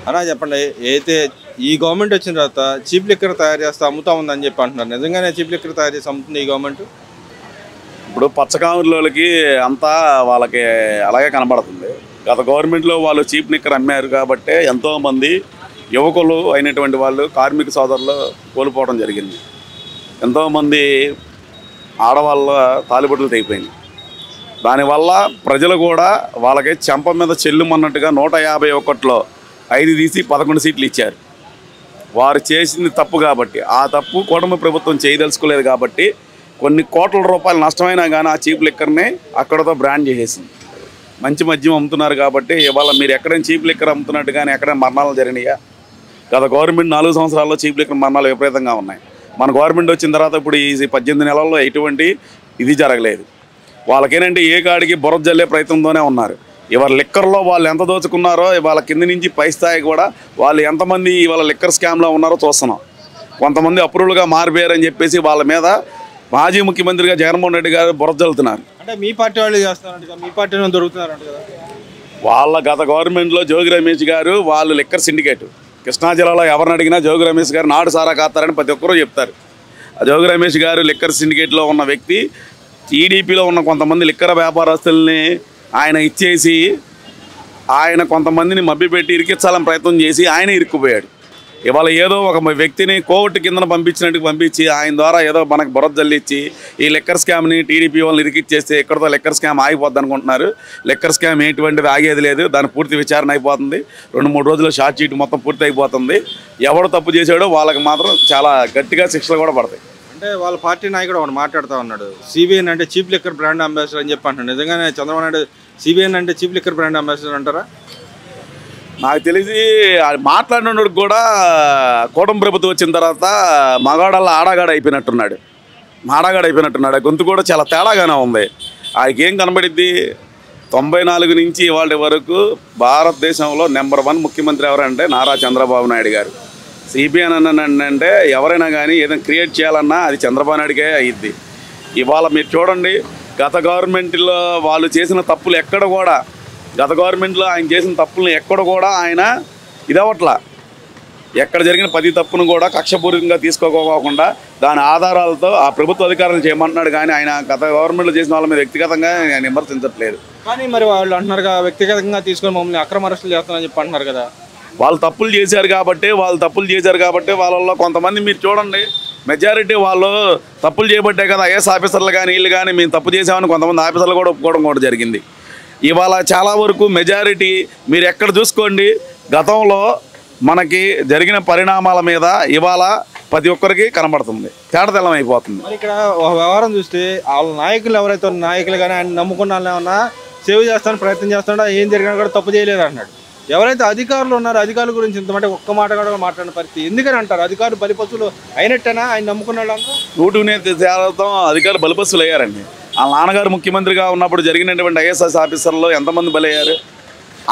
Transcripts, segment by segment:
అలా చెప్పండి. అయితే ఈ గవర్నమెంట్ వచ్చిన తర్వాత చీప్ లిక్కర్ తయారు చేస్తే అమ్ముతా ఉందని చెప్పి అంటున్నారు. నిజంగానే చీప్ లిక్కర్ తయారు చేసి అమ్ముతుంది ఈ గవర్నమెంట్? ఇప్పుడు పచ్చకాములకి అంతా వాళ్ళకి అలాగే కనబడుతుంది. గత గవర్నమెంట్లో వాళ్ళు చీప్ లిక్కర్ అమ్మారు కాబట్టి ఎంతోమంది యువకులు అయినటువంటి వాళ్ళు కార్మిక సోదరులు కోల్పోవడం జరిగింది. ఎంతోమంది ఆడవాళ్ళ తాలిబొట్టులు తెగిపోయింది. దానివల్ల ప్రజలు కూడా వాళ్ళకి చెంప మీద చెల్లుమన్నట్టుగా 151లో 5 తీసి 11 సీట్లు ఇచ్చారు. వారు చేసింది తప్పు కాబట్టి, ఆ తప్పు కూటమి ప్రభుత్వం చేయదలుచుకోలేదు కాబట్టి కొన్ని కోట్ల రూపాయలు నష్టమైనా కానీ ఆ చీప్ లిక్కర్ని అక్కడతో బ్రాండ్ చేసేసింది. మంచి మద్యం అమ్ముతున్నారు కాబట్టి ఇవాళ మీరు ఎక్కడైనా చీప్ లిక్కర్ అమ్ముతున్నట్టు కానీ ఎక్కడైనా మరణాలు జరిగినాయా? గత గవర్నమెంట్ 4 సంవత్సరాల్లో చీప్ లిక్కర్ మరణాలు విపరీతంగా ఉన్నాయి. మన గవర్నమెంట్ వచ్చిన తర్వాత ఇప్పుడు ఈ 18 నెలల్లో ఎటువంటి ఇది జరగలేదు. వాళ్ళకేనంటే ఏ కాడికి బురద జల్లే ప్రయత్నంతోనే ఉన్నారు. ఇవాళ లిక్కర్లో వాళ్ళు ఎంత దోచుకున్నారో ఇవాళ కింద నుంచి పై స్థాయి కూడా వాళ్ళు ఎంతమంది ఇవాళ లిక్కర్ స్కామ్లో ఉన్నారో చూస్తున్నాం. కొంతమంది అప్రూవల్గా మారిపోయారని చెప్పేసి వాళ్ళ మీద మాజీ ముఖ్యమంత్రిగా జగన్మోహన్ రెడ్డి గారు బురద జల్లుతున్నారు. అంటే మీ పార్టీ వాళ్ళు చేస్తారంట, మీ పార్టీలో దొరుకుతున్నారంట కదా? వాళ్ళ గత గవర్నమెంట్లో జోగి రమేష్ గారు వాళ్ళు లిక్కర్ సిండికేట్. కృష్ణా జిల్లాలో ఎవరిని అడిగినా జోగి రమేష్ గారు నాడు సారా కాస్తారని ప్రతి ఒక్కరూ చెప్తారు. ఆ జోగి రమేష్ గారు లిక్కర్ సిండికేట్లో ఉన్న వ్యక్తి టీడీపీలో ఉన్న కొంతమంది లిక్కర్ వ్యాపారస్తుల్ని ఆయన ఇచ్చేసి ఆయన కొంతమందిని మభ్యపెట్టి ఇరికించాలని ప్రయత్నం చేసి ఆయన ఇరుక్కుపోయాడు. ఇవాళ ఏదో ఒక వ్యక్తిని కోర్టు కిందన పంపించి ఆయన ద్వారా ఏదో మనకు బురద జల్లిచ్చి ఈ లిక్కర్ స్కామ్ని టీడీపీ వాళ్ళని ఇరికిచ్చేస్తే ఇక్కడతో లిక్కర్ స్కామ్ ఆగిపోద్ది అనుకుంటున్నారు. లిక్కర్ స్కామ్ ఎటువంటిది ఆగేది లేదు. దాని పూర్తి విచారణ అయిపోతుంది. 2-3 రోజుల్లో షార్ట్ షీట్ మొత్తం పూర్తి అయిపోతుంది. ఎవడు తప్పు చేశాడో వాళ్ళకి మాత్రం చాలా గట్టిగా శిక్షలు కూడా పడతాయి. అంటే వాళ్ళ పార్టీ నాయకుడు ఒకటి మాట్లాడుతూ ఉన్నాడు, సిబిఎన్ అంటే చీప్ లిక్కర్ బ్రాండ్ అంబాసిడర్ అని చెప్పి అంటున్నాడు. నిజంగానే చంద్రబాబు నాయుడు సిబిఎన్ అంటే చీప్ లిక్కర్ బ్రాండ్ అంబాసిడర్ అంటారా? నాకు తెలిసి మాట్లాడినోడికి కూడా కూటమి ప్రభుత్వం వచ్చిన తర్వాత మగాడల్లా ఆడగాడ అయిపోయినట్టున్నాడు. గొంతు కూడా చాలా తేడాగానే ఉంది. ఆయనకి ఏం కనబడిద్ది? 94 నుంచి ఇవాళ వరకు భారతదేశంలో నెంబర్ 1 ముఖ్యమంత్రి ఎవరంటే నారా చంద్రబాబు నాయుడు గారు. సిబిఎన్ అంటే ఎవరైనా కానీ ఏదైనా క్రియేట్ చేయాలన్నా అది చంద్రబాబు నాయుడుకే అయ్యిద్ది. ఇవాళ మీరు చూడండి, గత గవర్నమెంట్లో వాళ్ళు చేసిన తప్పులు ఎక్కడ కూడా గత గవర్నమెంట్లో ఆయన చేసిన తప్పులను ఎక్కడ కూడా ఆయన ఇదవట్లా. ఎక్కడ జరిగిన 10 తప్పును కూడా కక్షపూరితంగా తీసుకోకోకుండా దాని ఆధారాలతో ఆ ప్రభుత్వ అధికారులు చేయమంటున్నాడు. కానీ ఆయన గత గవర్నమెంట్లో చేసిన వాళ్ళ మీద వ్యక్తిగతంగా ఆయన విమర్శించట్లేదు. కానీ మరి వాళ్ళు అంటున్నారు వ్యక్తిగతంగా తీసుకొని మమ్మల్ని అక్రమ అరెస్టులు చేస్తానని చెప్పి అంటున్నారు కదా? వాళ్ళు తప్పులు చేశారు కాబట్టి వాళ్ళల్లో కొంతమంది మీరు చూడండి, మెజారిటీ వాళ్ళు తప్పులు చేయబట్టే కదా ఐఏఎస్ ఆఫీసర్లు కానీ వీళ్ళు కానీ మేము తప్పు చేసామని కొంతమంది ఆఫీసర్లు కూడా ఒప్పుకోవడం కూడా జరిగింది. ఇవాళ చాలా వరకు మెజారిటీ మీరు ఎక్కడ చూసుకోండి, గతంలో మనకి జరిగిన పరిణామాల మీద ఇవాళ ప్రతి ఒక్కరికి కనబడుతుంది, తేటతెల్లం అయిపోతుంది. మరి ఇక్కడ ఒక వ్యవహారం చూస్తే వాళ్ళ నాయకులు ఎవరైతే నాయకులు కానీ ఆయన నమ్ముకున్న వాళ్ళు ఏమన్నా సేవ్ చేస్తాను ప్రయత్నం చేస్తున్నాడో ఏం జరిగినా కూడా తప్పు చేయలేదు అన్నాడు. ఎవరైతే అధికారులు ఉన్నారో అధికారుల గురించి ఇంతమంటే ఒక్క మాట కూడా మాట్లాడిన పరిస్థితి ఎందుకని అంటారు? అధికారులు బలిపశువులు అయినట్టేనా ఆయన నమ్ముకున్న వాళ్ళంతా? 100% అధికారులు బలిపశువులు అయ్యారండి. ఆ నాన్నగారు ముఖ్యమంత్రిగా ఉన్నప్పుడు జరిగినటువంటి ఐఏఎస్ ఆఫీసర్లు ఎంతమంది బలయ్యారు?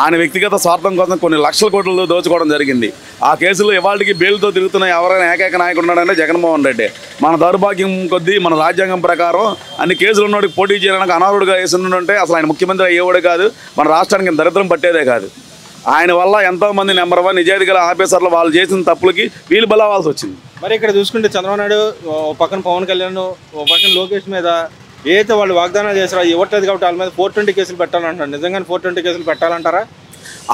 ఆయన వ్యక్తిగత స్వార్థం కోసం కొన్ని లక్షల కోట్లు దోచుకోవడం జరిగింది. ఆ కేసులో ఇవాళకి బెయిల్తో తిరుగుతున్న ఎవరైనా ఏకైక నాయకుడు ఉన్నాడంటే జగన్మోహన్ రెడ్డి. మన దౌర్భాగ్యం కొద్దీ మన రాజ్యాంగం ప్రకారం అన్ని కేసులు ఉన్నోడికి పోటీ చేయడానికి అనర్హుడుగా వేస్తుంటే అసలు ఆయన ముఖ్యమంత్రి అయ్యేవాడే కాదు, మన రాష్ట్రానికి దరిద్రం పట్టేదే కాదు. ఆయన వల్ల ఎంతోమంది నెంబర్ 1 నిజాయితీ గల ఆఫీసర్లు వాళ్ళు చేసిన తప్పులకి వీళ్ళు బలవాల్సి వచ్చింది. మరి ఇక్కడ చూసుకుంటే చంద్రబాబు నాయుడు పక్కన పవన్ కళ్యాణ్, పక్కన లోకేష్ మీద ఏదైతే వాళ్ళు వాగ్దానాలు చేస్తారో ఇవ్వట్లేదు కాబట్టి వాళ్ళ మీద 420 కేసులు పెట్టాలంటారు. నిజంగానే 420 కేసులు పెట్టాలంటారా?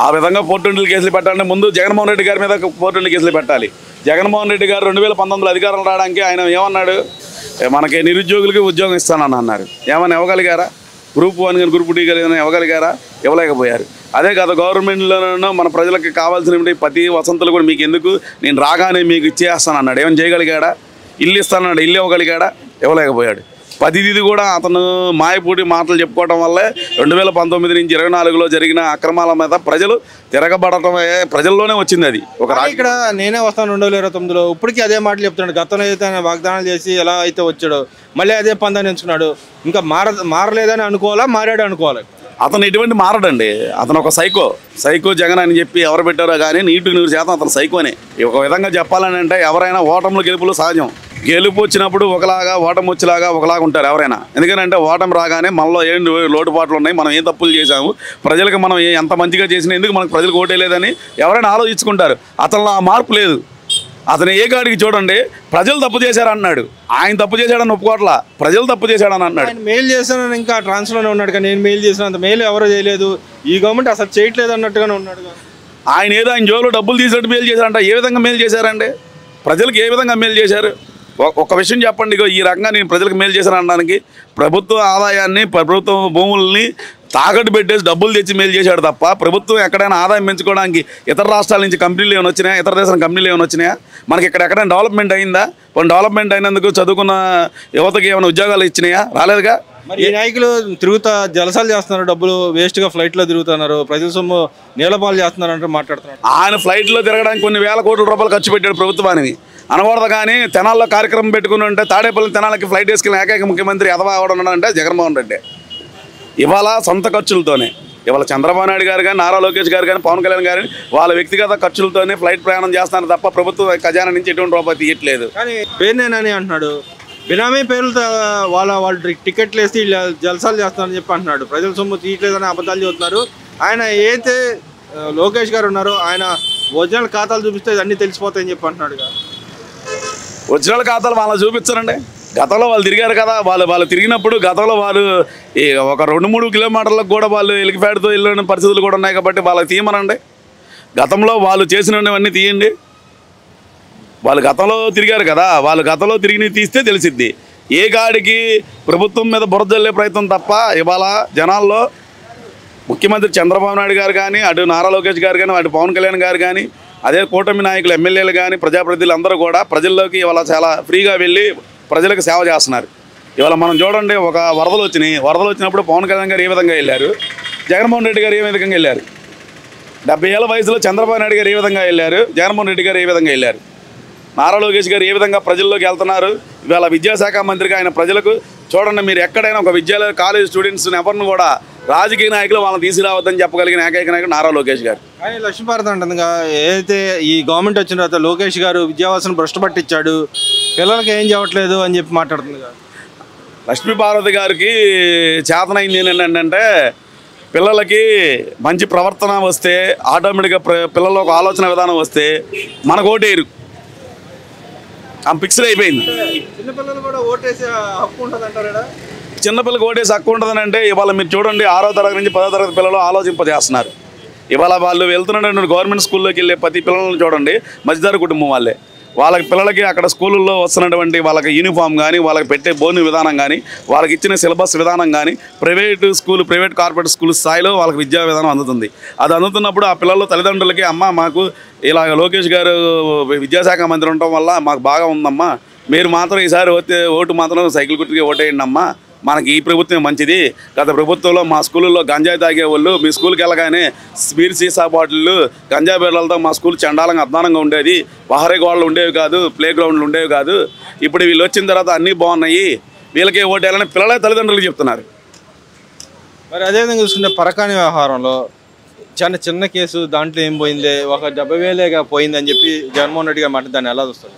ఆ విధంగా 420 కేసులు పెట్టాలంటే ముందు జగన్మోహన్ రెడ్డి గారి మీద 420 కేసులు పెట్టాలి. జగన్మోహన్ రెడ్డి గారు 2019లో అధికారంలో రావడానికి ఆయన ఏమన్నాడు? మనకి నిరుద్యోగులకి ఉద్యోగం ఇస్తానని అన్నారు. ఏమైనా ఇవ్వగలిగారా? గ్రూప్ 1 కానీ గ్రూప్ 2 కానీ ఇవ్వగలిగారా? ఇవ్వలేకపోయారు. అదే గత గవర్నమెంట్లోనూ మన ప్రజలకు కావాల్సిన ప్రతి వసంతులు కూడా మీకు ఎందుకు, నేను రాగానే మీకు ఇచ్చేస్తాను అన్నాడు. ఏమైనా చేయగలిగాడా? ఇల్లు ఇస్తానన్నాడు, ఇల్లు ఇవ్వగలిగాడా? ఇవ్వలేకపోయాడు. 10 కూడా అతను మాయపూటి మాటలు చెప్పుకోవడం వల్లే 2019 నుంచి 24లో జరిగిన అక్రమాల మీద ప్రజలు తిరగబడటమే ప్రజల్లోనే వచ్చింది. అది ఒక ఇక్కడ నేనే వస్తాను 2029లో ఇప్పటికీ అదే మాటలు చెప్తున్నాడు. గతంలో అయితే ఆయన వాగ్దానాలు చేసి ఎలా అయితే వచ్చాడో మళ్ళీ అదే పందాన్ని ఎంచుకున్నాడు. ఇంకా మారలేదని అనుకోవాలా, మారాడు అనుకోవాలి? అతను ఎటువంటి మారడండి. అతను ఒక సైకో జగన్ అని చెప్పి ఎవరు పెట్టారో కానీ 100% అతను సైకోనే. ఒక విధంగా చెప్పాలని అంటే ఎవరైనా ఓటములు గెలుపులు సహజం. గెలుపు వచ్చినప్పుడు ఒకలాగా, ఓటమి వచ్చేలాగా ఒకలాగా ఉంటారు ఎవరైనా. ఎందుకంటే ఓటమి రాగానే మనలో ఏం లోటుపాట్లు ఉన్నాయి, మనం ఏం తప్పులు చేశాము, ప్రజలకు మనం ఎంత మంచిగా చేసినా ఎందుకు మనకు ప్రజలకు ఓటేయలేదని ఎవరైనా ఆలోచించుకుంటారు. అతను ఆ మార్పు లేదు. అతను ఏ కాడికి చూడండి, ప్రజలు తప్పు చేశారన్నాడు, ఆయన తప్పు చేశాడని ఒప్పుకోవట్లా, ప్రజలు తప్పు చేశాడని అన్నాడు. ఆయన మెయిల్ చేశానని ఇంకా ట్రాన్స్లోనే ఉన్నాడు, కానీ నేను మెయిల్ చేసిన అంత మెయిల్ ఎవరో చేయలేదు, ఈ గవర్నమెంట్ అసలు చేయట్లేదు అన్నట్టుగానే ఉన్నాడు. ఆయన ఏదో ఆయన జోలో డబ్బులు తీసినట్టు మెయిల్ చేశారంట. ఏ విధంగా మెయిల్ చేశారండి? ప్రజలకు ఏ విధంగా మెయిల్ చేశారు? ఒక విషయం చెప్పండి. ఇగో ఈ రకంగా నేను ప్రజలకు మేలు చేశాను అనడానికి ప్రభుత్వ ఆదాయాన్ని, ప్రభుత్వ భూముల్ని తాకట్టు పెట్టేసి డబ్బులు తెచ్చి మేలు చేశాడు తప్ప ప్రభుత్వం ఎక్కడైనా ఆదాయం పెంచుకోవడానికి ఇతర రాష్ట్రాల నుంచి కంపెనీలు ఏమైనా వచ్చినాయా, ఇతర దేశాల కంపెనీలు ఏమైనా వచ్చినాయా? మనకి ఇక్కడ ఎక్కడైనా డెవలప్మెంట్ అయిందా? కొన్ని డెవలప్మెంట్ అయినందుకు చదువుకున్న యువతకి ఏమైనా ఉద్యోగాలు ఇచ్చినాయా? రాలేదుగా. మరి ఈ నాయకులు తిరుగుతా జలసాలు చేస్తున్నారు, డబ్బులు వేస్ట్గా ఫ్లైట్లో తిరుగుతున్నారు, ప్రజల సొమ్ము నీలపాలు చేస్తున్నారు అంటే మాట్లాడుతున్నారు. ఆయన ఫ్లైట్లో తిరగడానికి కొన్ని వేల కోట్ల రూపాయలు ఖర్చు పెట్టాడు ప్రభుత్వానికి అనకూడదు. కానీ తెనాల్లో కార్యక్రమం పెట్టుకుని ఉంటే తాడేపల్లి తెనాలకి ఫ్లైట్ వేసుకెళ్ళిన ఏకైక ముఖ్యమంత్రి ఎదవా అవడం ఉన్నాడంటే జగన్మోహన్ రెడ్డి. ఇవాళ సొంత ఖర్చులతోనే, ఇవాళ చంద్రబాబు నాయుడు గారు కానీ, నారా లోకేష్ గారు కానీ, పవన్ కళ్యాణ్ గారు వాళ్ళ వ్యక్తిగత ఖర్చులతోనే ఫ్లైట్ ప్రయాణం చేస్తున్నారు తప్ప ప్రభుత్వం ఖజానా నుంచి ఎటువంటి రూపాయి తీయట్లేదు. కానీ పేరునేనని అంటున్నాడు, బినామీ పేర్లతో వాళ్ళు టికెట్లు వేసి జలసాలు చేస్తారని చెప్పి అంటున్నాడు. ప్రజల సొమ్ము తీయట్లేదని అబద్ధాలు చెబుతున్నారు. ఆయన ఏదైతే లోకేష్ గారు ఉన్నారో ఆయన ఒరిజినల్ ఖాతాలు చూపిస్తే అన్నీ తెలిసిపోతాయని చెప్పి అంటున్నాడు. ఒరిజినల్ ఖాతాలు వాళ్ళని చూపించారండి. గతంలో వాళ్ళు తిరిగారు కదా, వాళ్ళు తిరిగినప్పుడు గతంలో వాళ్ళు ఒక 2-3 కిలోమీటర్లకు కూడా వాళ్ళు ఎలికిఫ్యాడ్తో వెళ్ళిన పరిస్థితులు కూడా ఉన్నాయి కాబట్టి వాళ్ళకి తీయమనండి. గతంలో వాళ్ళు చేసినవన్నీ తీయండి. వాళ్ళు గతంలో తిరిగారు కదా, వాళ్ళు గతంలో తిరిగి తీస్తే తెలిసిద్ది. ఏ గాడికి ప్రభుత్వం మీద బురద జల్లే ప్రయత్నం తప్ప ఇవాళ జనాల్లో ముఖ్యమంత్రి చంద్రబాబు నాయుడు గారు కానీ, అటు నారా లోకేష్ గారు కానీ, అటు పవన్ కళ్యాణ్ గారు కానీ, అదే కూటమి నాయకులు ఎమ్మెల్యేలు కానీ, ప్రజాప్రతినిధులు అందరూ కూడా ప్రజల్లోకి ఇవాళ చాలా ఫ్రీగా వెళ్ళి ప్రజలకు సేవ చేస్తున్నారు. ఇవాళ మనం చూడండి, ఒక వరదలు వచ్చినప్పుడు పవన్ కళ్యాణ్ గారు ఏ విధంగా వెళ్ళారు, జగన్మోహన్ రెడ్డి గారు ఏ విధంగా వెళ్ళారు, 70 ఏళ్ల వయసులో చంద్రబాబు నాయుడు గారు ఏ విధంగా వెళ్ళారు, జగన్మోహన్ రెడ్డి గారు ఏ విధంగా వెళ్ళారు, నారా లోకేష్ గారు ఏ విధంగా ప్రజల్లోకి వెళ్తున్నారు. ఇవాళ విద్యాశాఖ మంత్రిగా ఆయన ప్రజలకు చూడండి, మీరు ఎక్కడైనా ఒక విద్యాలయ కాలేజ్ స్టూడెంట్స్ని ఎవరిని కూడా రాజకీయ నాయకులు వాళ్ళని తీసుకురావద్దని చెప్పగలిగిన ఏకైక నాయకుడు నారా లోకేష్ గారు. కానీ లక్ష్మీభారత్ అంటుందిగా, ఏదైతే ఈ గవర్నమెంట్ వచ్చిన తర్వాత లోకేష్ గారు విద్యావాసను భ్రష్టు పట్టించాడు, పిల్లలకి ఏం చేయట్లేదు అని చెప్పి మాట్లాడుతుంది. లక్ష్మీభారతి గారికి చేతనైంది ఏంటంటే, పిల్లలకి మంచి ప్రవర్తన వస్తే ఆటోమేటిక్గా పిల్లల్లో ఒక ఆలోచన విధానం వస్తే మనకు ఓటేయరు, ఫిక్స్డ్ అయిపోయింది. చిన్నపిల్లలు కూడా ఓటేసే హక్కు ఉంటుంది అంటారా? చిన్నపిల్లలకు ఓటేసి హక్కు ఉంటుందని అంటే ఇవాళ మీరు చూడండి, 6వ తరగతి నుంచి 10వ తరగతి పిల్లలు ఆలోచింపజేస్తున్నారు. ఇవాళ వాళ్ళు వెళ్తున్నటువంటి గవర్నమెంట్ స్కూల్లోకి వెళ్ళే ప్రతి పిల్లలను చూడండి, మధ్యతరగతి కుటుంబం వాళ్ళే. వాళ్ళకి పిల్లలకి అక్కడ స్కూళ్ళల్లో వస్తున్నటువంటి వాళ్ళకి యూనిఫామ్ కానీ, వాళ్ళకి పెట్టే బోర్డు విధానం కానీ, వాళ్ళకి ఇచ్చిన సిలబస్ విధానం కానీ, ప్రైవేట్ కార్పొరేట్ స్కూల్ స్థాయిలో వాళ్ళకి విద్యా విధానం అందుతుంది. అది అందుతున్నప్పుడు ఆ పిల్లల తల్లిదండ్రులకి, అమ్మ మాకు ఇలా లోకేష్ గారు విద్యాశాఖ మంత్రి ఉండటం వల్ల మాకు బాగా ఉందమ్మా, మీరు మాత్రం ఈసారి ఓటు మాత్రం సైకిల్ గుర్తుకి ఓటేయండి అమ్మా, మనకి ఈ ప్రభుత్వం మంచిది, గత ప్రభుత్వంలో మా స్కూళ్ళల్లో గంజాయి తాగేవాళ్ళు, మీ స్కూల్కి వెళ్ళగానే బీర్ సీసా బాటిళ్ళు గంజాయి బిళ్ళలతో మా స్కూల్ చండాలంగా అద్దానంగా ఉండేది, పహరీ గోడలు ఉండేవి కాదు, ప్లే గ్రౌండ్లు ఉండేవి కాదు, ఇప్పుడు వీళ్ళు వచ్చిన తర్వాత అన్నీ బాగున్నాయి, వీళ్ళకే ఓటేయాలని పిల్లలే తల్లిదండ్రులకు చెప్తున్నారు. మరి అదేవిధంగా చూసుకుంటే పరకాని వ్యవహారంలో చిన్న కేసు, దాంట్లో ఏం పోయింది, ఒక 70,000 పోయింది అని చెప్పి జగన్మోహన్ రెడ్డి గారు మాట, దాన్ని ఎలా చూస్తారు?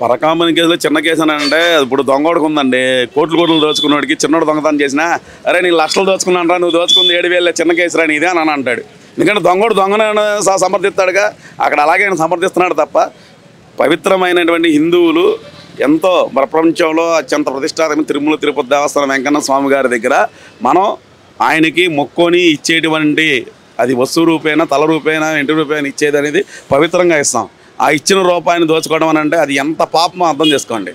పరకామణి కేసులో చిన్న కేసు అని అంటే, ఇప్పుడు దొంగోడికి ఉందండి, కోట్లు దోచుకున్నవాడికి చిన్నోడు దొంగతనం చేసినా, అరే నేను లక్షలు దోచుకున్నాను రా, నువ్వు దోచుకుంది 7,000 చిన్న కేసు రాని ఇదే అని అంటాడు. ఎందుకంటే దొంగోడు దొంగను సమర్థిస్తాడుగా, అక్కడ అలాగే ఆయన సమర్థిస్తున్నాడు తప్ప, పవిత్రమైనటువంటి హిందువులు ఎంతో ప్రపంచంలో అత్యంత ప్రతిష్టాత్మక తిరుమల తిరుపతి దేవస్థానం వెంకన్న స్వామి గారి దగ్గర మనం ఆయనకి మొక్కొని ఇచ్చేటువంటి, అది వస్తువు రూపేనా, తల రూపేనా, ఇంటి రూపేనా ఇచ్చేది అనేది పవిత్రంగా ఇస్తాం. ఆ ఇచ్చిన రూపాయిని దోచుకోవడం అని అంటే అది ఎంత పాపమో అర్థం చేసుకోండి.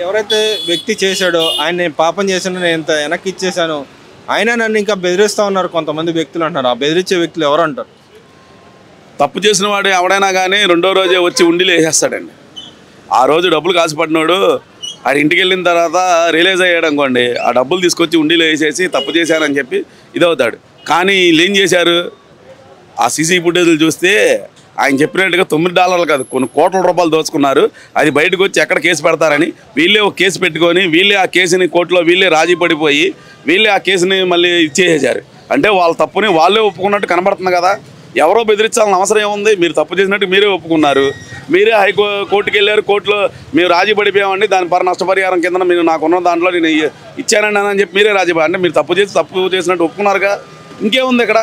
ఎవరైతే వ్యక్తి చేశాడో ఆయన, నేను పాపం చేశాను, నేను ఎంత వెనక్కి ఇచ్చేసాను, ఆయన నన్ను ఇంకా బెదిరిస్తూ ఉన్నారు కొంతమంది వ్యక్తులు అంటారు. ఆ బెదిరించే వ్యక్తులు ఎవరు అంటారు? తప్పు చేసిన వాడు ఎవడైనా కానీ 2వ రోజే వచ్చి ఉండిలో వేసేస్తాడండి. ఆ రోజు డబ్బులు కాసిపడినాడు, ఆ ఇంటికి వెళ్ళిన తర్వాత రియలైజ్ అయ్యాడు అనుకోండి, ఆ డబ్బులు తీసుకొచ్చి ఉండిలో వేసేసి తప్పు చేశానని చెప్పి ఇదవుతాడు. కానీ వీళ్ళు ఏం చేశారు, ఆ సీసీ ఫుటేజ్లు చూస్తే ఆయన చెప్పినట్టుగా $9 కాదు, కొన్ని కోట్ల రూపాయలు దోచుకున్నారు. అది బయటకు వచ్చి ఎక్కడ కేసు పెడతారని వీళ్ళే ఒక కేసు పెట్టుకొని, వీళ్ళే ఆ కేసుని కోర్టులో వీళ్ళే రాజీ పడిపోయి వీళ్ళే ఆ కేసుని మళ్ళీ ఇచ్చేసేసారు. అంటే వాళ్ళ తప్పుని వాళ్ళే ఒప్పుకున్నట్టు కనబడుతుంది కదా. ఎవరో బెదిరించాలని అవసరం ఏముంది? మీరు తప్పు చేసినట్టు మీరే ఒప్పుకున్నారు, మీరే కోర్టుకి వెళ్ళారు, కోర్టులో మేము రాజీ పడిపోయామండి, దాని నష్టపరిహారం కింద మీరు నాకున్న దాంట్లో నేను ఇచ్చానండి అని చెప్పి మీరే రాజీ అంటే మీరు తప్పు చేసినట్టు ఒప్పుకున్నారుగా, ఇంకేముంది ఇక్కడ?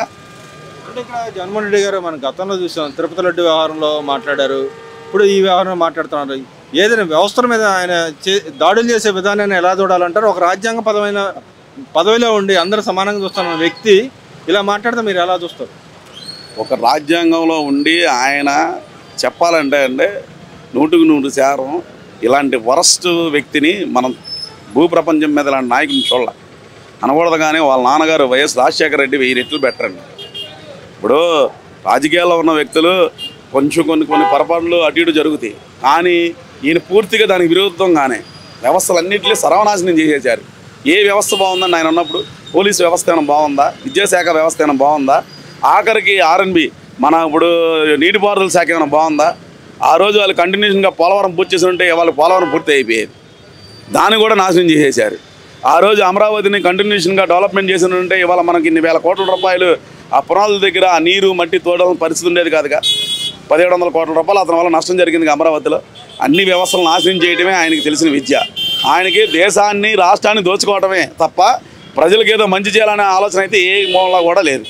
అంటే ఇక్కడ జగన్మోహన్ రెడ్డి గారు మనం గతంలో చూసాం, తిరుపతి లడ్డు వ్యవహారంలో మాట్లాడారు, ఇప్పుడు ఈ వ్యవహారంలో మాట్లాడుతున్నారు. ఏదైనా వ్యవస్థల మీద ఆయన దాడులు చేసే విధానాన్ని ఎలా చూడాలంటారు? ఒక రాజ్యాంగపరమైన పదవిలో ఉండి అందరూ సమానంగా చూస్తున్న వ్యక్తి ఇలా మాట్లాడితే మీరు ఎలా చూస్తారు? ఒక రాజ్యాంగంలో ఉండి ఆయన చెప్పాలంటే 100% ఇలాంటి వరస్ట్ వ్యక్తిని మనం భూప్రపంచం మీద ఇలాంటి నాయకుని చూడాలి అనకూడదు. కానీ వాళ్ళ నాన్నగారు వైఎస్ రాజశేఖర రెడ్డి 1000 రెట్లు బెటరండి. ఇప్పుడు రాజకీయాల్లో ఉన్న వ్యక్తులు కొంచెం కొన్ని పొరపాట్లు అటు ఇటు జరుగుతాయి, కానీ ఈయన పూర్తిగా దానికి విరుద్ధంగానే వ్యవస్థలన్నింటినీ సర్వనాశనం చేసేసారు. ఏ వ్యవస్థ బాగుందని ఆయన ఉన్నప్పుడు? పోలీసు వ్యవస్థ ఏమైనా బాగుందా? విద్యాశాఖ వ్యవస్థ ఏమైనా బాగుందా? ఆఖరికి ఆర్ఎన్బి మన ఇప్పుడు నీటిపారుదల శాఖ ఏమైనా బాగుందా? ఆ రోజు వాళ్ళు కంటిన్యూషన్గా పోలవరం పూర్తి చేసి ఉంటే వాళ్ళు పోలవరం పూర్తి అయిపోయేది, దాన్ని కూడా నాశనం చేసేసారు. ఆ రోజు అమరావతిని కంటిన్యూషన్గా డెవలప్మెంట్ చేసి ఉంటే ఇవాళ మనకి ఇన్ని వేల కోట్ల రూపాయలు ఆ పునాదుల దగ్గర ఆ నీరు మట్టి తోడాలని పరిస్థితి ఉండేది కాదుగా. 1700 కోట్ల రూపాయలు అతని వల్ల నష్టం జరిగింది అమరావతిలో. అన్ని వ్యవస్థలు నాశనం చేయడమే ఆయనకి తెలిసిన విద్య. ఆయనకి దేశాన్ని రాష్ట్రాన్ని దోచుకోవడమే తప్ప ప్రజలకు ఏదో మంచి చేయాలనే ఆలోచన అయితే ఏ మూలంలో కూడా లేదు.